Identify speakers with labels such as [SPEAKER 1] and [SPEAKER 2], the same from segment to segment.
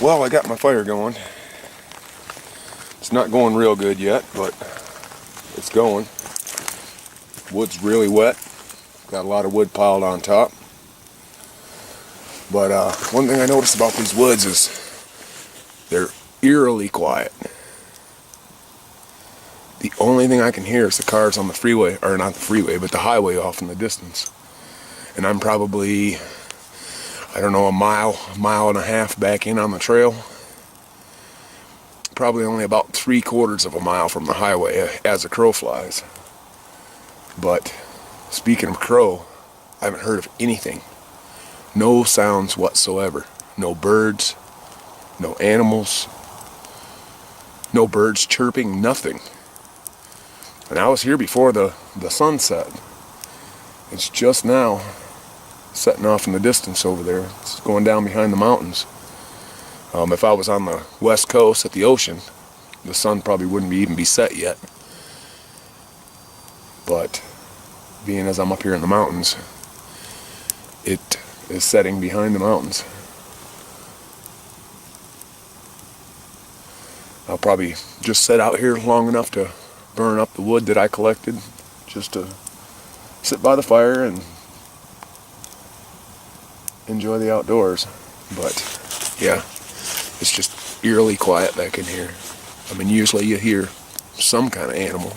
[SPEAKER 1] Well, I got my fire going. It's not going real good yet, but it's going. Wood's really wet. Got a lot of wood piled on top. But one thing I noticed about these woods is they're eerily quiet. The only thing I can hear is the cars on the freeway, or not the freeway, but the highway off in the distance. And I'm probably, I don't know, a mile and a half back in on the trail. Probably only about 3/4 of a mile from the highway as a crow flies. But speaking of crow, I haven't heard of anything. No sounds whatsoever. No birds, no animals, no birds chirping, nothing. And I was here before the sun set. It's just now setting off in the distance over there. It's going down behind the mountains. If I was on the west coast at the ocean, the sun probably wouldn't even be set yet. But being as I'm up here in the mountains, it is setting behind the mountains. I'll probably just sit out here long enough to burn up the wood that I collected, just to sit by the fire and enjoy the outdoors. But yeah, it's just eerily quiet back in here. I mean, usually you hear some kind of animal,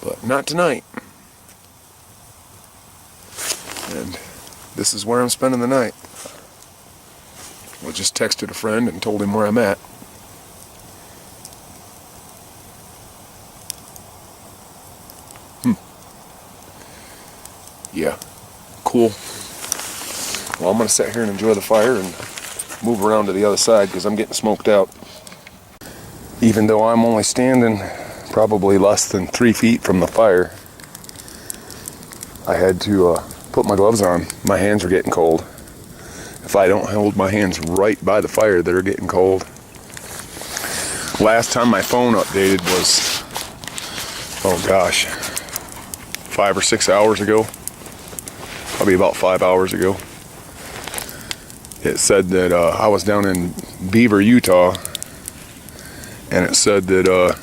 [SPEAKER 1] but not tonight. And this is where I'm spending the night. I just texted a friend and told him where I'm at. Yeah, cool. Well, I'm going to sit here and enjoy the fire and move around to the other side because I'm getting smoked out. Even though I'm only standing probably less than 3 feet from the fire, I had to put my gloves on. My hands are getting cold. If I don't hold my hands right by the fire, they're getting cold. Last time my phone updated was, oh gosh, 5 or 6 hours ago. Probably about 5 hours ago. It said that I was down in Beaver, Utah, and it said that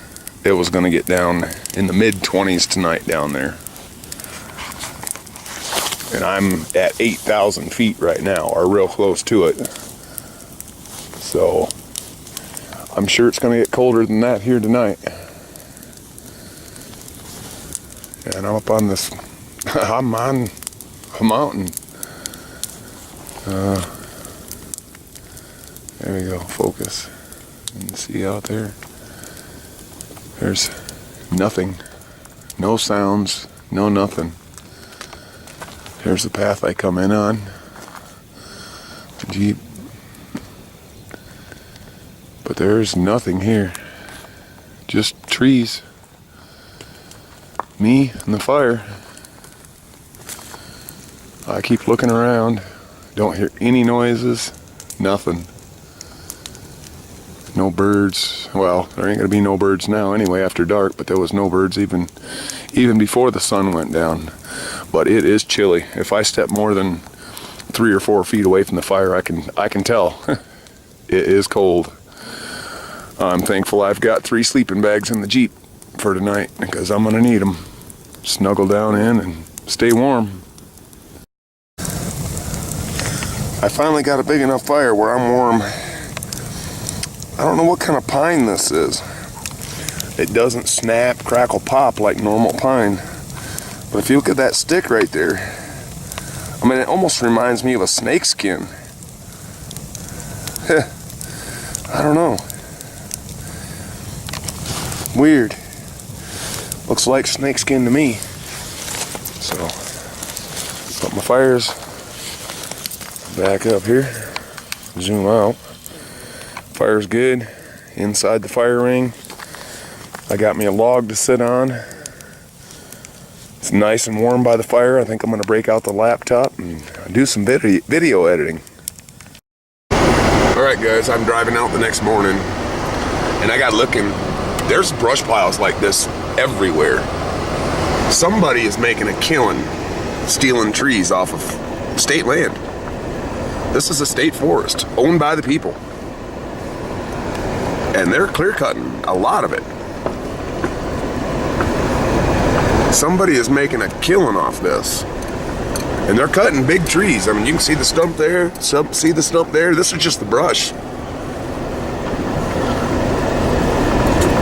[SPEAKER 1] it was going to get down in the mid-20s tonight down there. And I'm at 8,000 feet right now, or real close to it. So I'm sure it's going to get colder than that here tonight. And I'm up on this, I'm on a mountain. There we go, focus. And see out there. There's nothing. No sounds, no nothing. Here's the path I come in on. Jeep. But there's nothing here. Just trees. Me and the fire. I keep looking around. Don't hear any noises. Nothing. No birds. Well, there ain't gonna be no birds now anyway after dark, but there was no birds even before the sun went down. But it is chilly. If I step more than 3 or 4 feet away from the fire, I can tell. It is cold. I'm thankful I've got 3 sleeping bags in the Jeep for tonight because I'm gonna need them. Snuggle down in and stay warm. I finally got a big enough fire where I'm warm. I don't know what kind of pine this is. It doesn't snap, crackle, pop like normal pine. But if you look at that stick right there, I mean, it almost reminds me of a snake skin. I don't know. Weird. Looks like snake skin to me. So, put my fires back up here. Zoom out. Fire's good. Inside the fire ring, I got me a log to sit on. It's nice and warm by the fire. I think I'm going to break out the laptop and do some video editing. Alright guys, I'm driving out the next morning and I got looking. There's brush piles like this everywhere. Somebody is making a killing stealing trees off of state land. This is a state forest owned by the people. And they're clear cutting a lot of it. Somebody is making a killing off this. And they're cutting big trees. I mean, you can see the stump there, see the stump there. This is just the brush.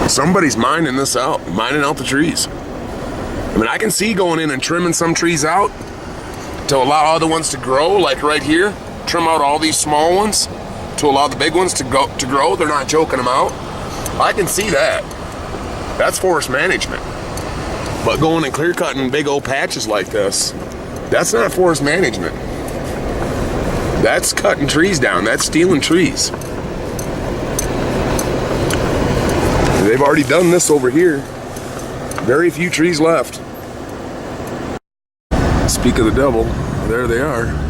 [SPEAKER 1] Somebody's mining this out, mining out the trees. I mean, I can see going in and trimming some trees out to allow other ones to grow, like right here. Trim out all these small ones to allow the big ones to grow. They're not choking them out. I can see that. That's forest management. But going and clear cutting big old patches like this, that's not forest management. That's cutting trees down. That's stealing trees. They've already done this over here. Very few trees left. Speak of the devil, there they are.